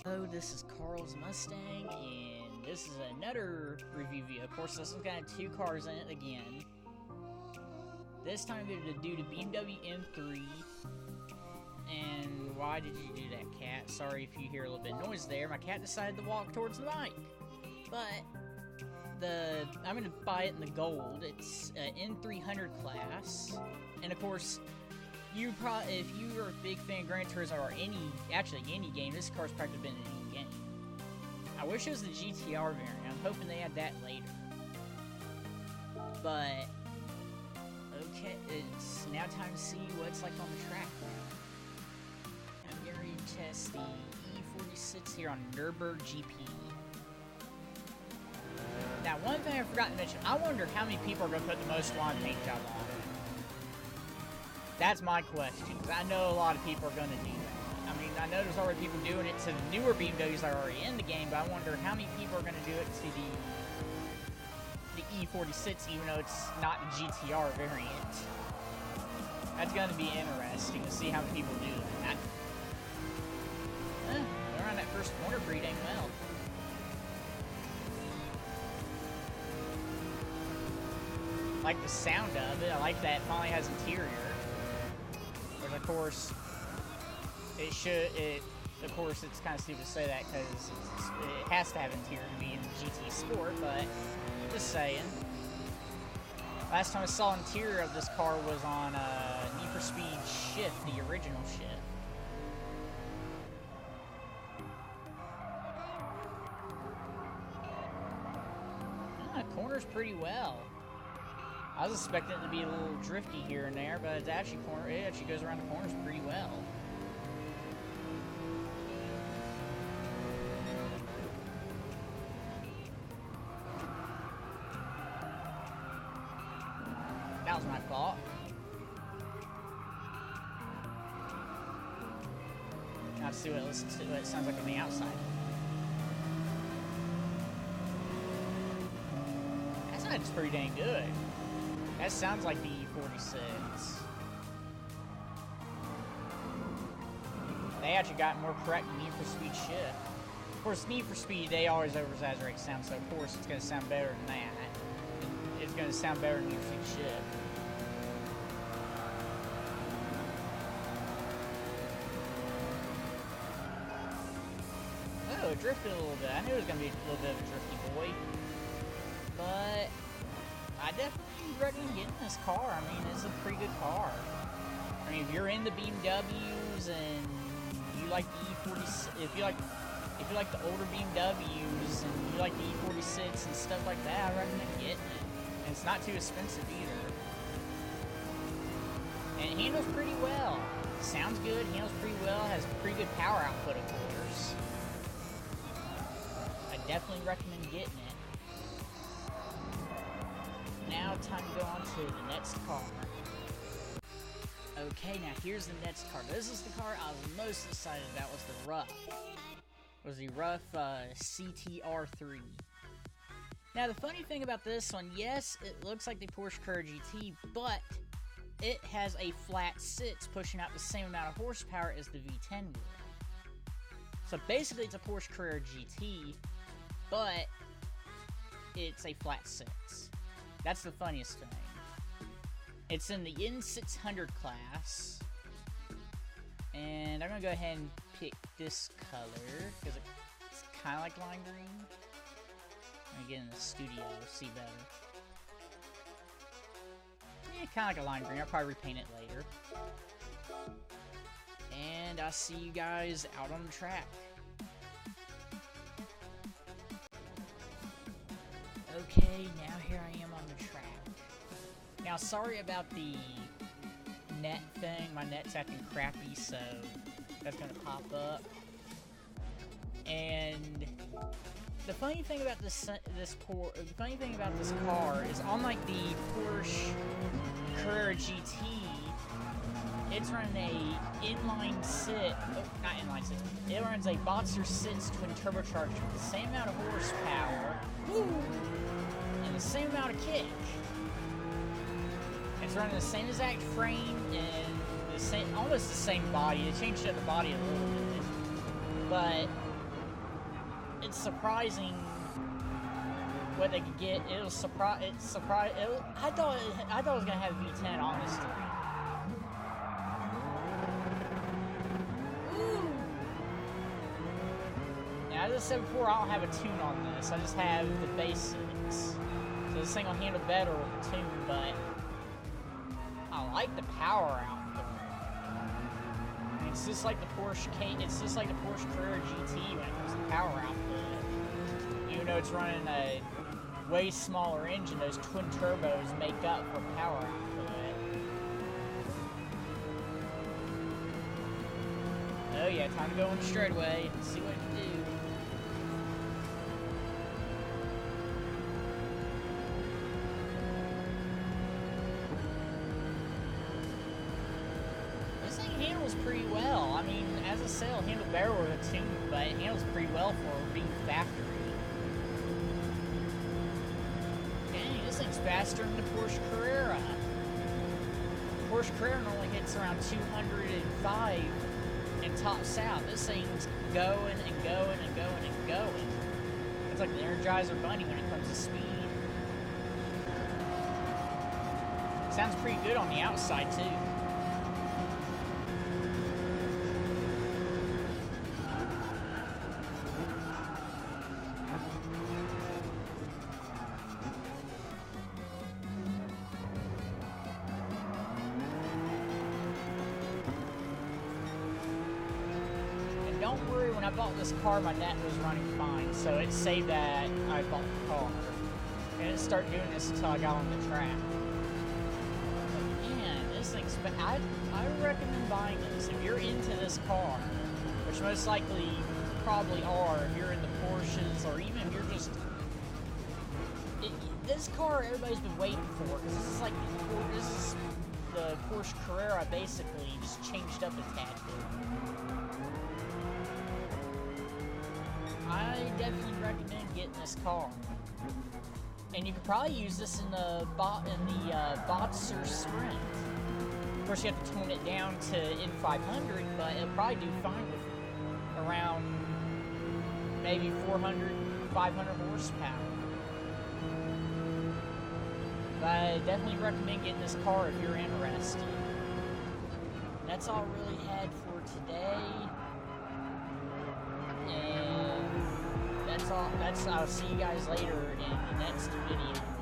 Hello, this is Carl's Mustang, and this is another review video. Of course, this one's got two cars in it again. This time we're going to do the BMW M3. And why did you do that, cat? Sorry if you hear a little bit of noise there. My cat decided to walk towards the mic. But I'm going to buy it in the gold. It's N300 class. And of course, you probably, if you are a big fan of Gran Turismo or any game, this car's practically been in any game. I wish it was the GTR variant. I'm hoping they add that later. But okay, it's now time to see what it's like on the track now. I'm getting ready to test the E46 here on Nürburgring GP. Now, one thing I forgot to mention, I wonder how many people are going to put the most line paint job on it. That's my question, because I know a lot of people are going to do that. I mean, I know there's already people doing it to the newer BMWs that are already in the game, but I wonder how many people are going to do it to the E46, even though it's not the GTR variant. That's going to be interesting to see how many people do that. Around that first corner pretty dang well. I like the sound of it. I like that it finally has interior. But of course, of course, it's kind of stupid to say that because it has to have interior to be in GT Sport, but just saying. Last time I saw interior of this car was on Need for Speed Shift, the original Shift. Corners pretty well. I was expecting it to be a little drifty here and there, but it actually goes around the corners pretty well. That was my fault. Now let's see what it sounds like on the outside. It's pretty dang good. That sounds like the E46. They actually got more correct than Need for Speed Shift. Of course, Need for Speed, they always over-exaggerate sound, so of course it's going to sound better than that. It's going to sound better than Need for Speed Shift. Oh, it drifted a little bit. I knew it was going to be a little bit of a drifty boy. But I definitely recommend getting this car. I mean, it's a pretty good car. I mean, if you're into BMWs and you like the E46, if you like the older BMWs and you like the E46 and stuff like that, I recommend getting it. And it's not too expensive either. And it handles pretty well. Sounds good, handles pretty well, has pretty good power output, of course. I definitely recommend getting it. Now, time to go on to the next car. Okay, now here's the next car. This is the car I was most excited about. Was the RUF. Was the RUF CTR3. Now, the funny thing about this one, yes, it looks like the Porsche Carrera GT, but it has a flat 6 pushing out the same amount of horsepower as the V10 would. So basically, it's a Porsche Carrera GT, but it's a flat 6. That's the funniest thing. It's in the N600 class. And I'm going to go ahead and pick this color, because it's kind of like lime green. Let me get in the studio to see better. Yeah, kind of like a lime green. I'll probably repaint it later. And I'll see you guys out on the track. Okay, now here I am on the track. Now, sorry about the net thing. My net's acting crappy, so that's gonna pop up. And the funny thing about this car is, unlike the Porsche Carrera GT, it's running a inline 6. Oh, not inline 6. It runs a Boxer 6 twin turbocharger with the same amount of horsepower. Woo! And the same amount of kick. It's running the same exact frame and the same, almost the same body. They changed up the body a little bit, but it's surprising what they could get. It was surprise. I thought it was gonna have V10, honestly. Ooh. Now, as I said before, I don't have a tune on this. I just have the basics. So this thing will handle better with a tune, but I like the power output. It's just like the Porsche Carrera GT when it comes to power output. Even though it's running a way smaller engine, those twin turbos make up for power output. Oh yeah, time to go on the straightaway and see what it can do. This thing handles pretty well. I mean, as I say, it'll handle better with a tune, but it handles pretty well for being factory. This thing's faster than the Porsche Carrera. The Porsche Carrera normally hits around 205 and tops out. This thing's going and going and going and going. It's like the Energizer Bunny when it comes to speed. Sounds pretty good on the outside too. Don't worry, when I bought this car, my net was running fine, so it saved that I bought the car. And it didn't start doing this until I got on the track. But man, this thing's... I recommend buying this. If you're into this car, which most likely you probably are if you're into Porsches, or even if you're just... this car everybody's been waiting for, because this is the Porsche Carrera basically just changed up a tad bit. I definitely recommend getting this car, and you could probably use this in the Boxer Sprint. Of course, you have to tone it down to N500, but it'll probably do fine with around maybe 400, 500 horsepower. But I definitely recommend getting this car if you're interested. That's all I really had for today. And that's all. I'll see you guys later in the next video.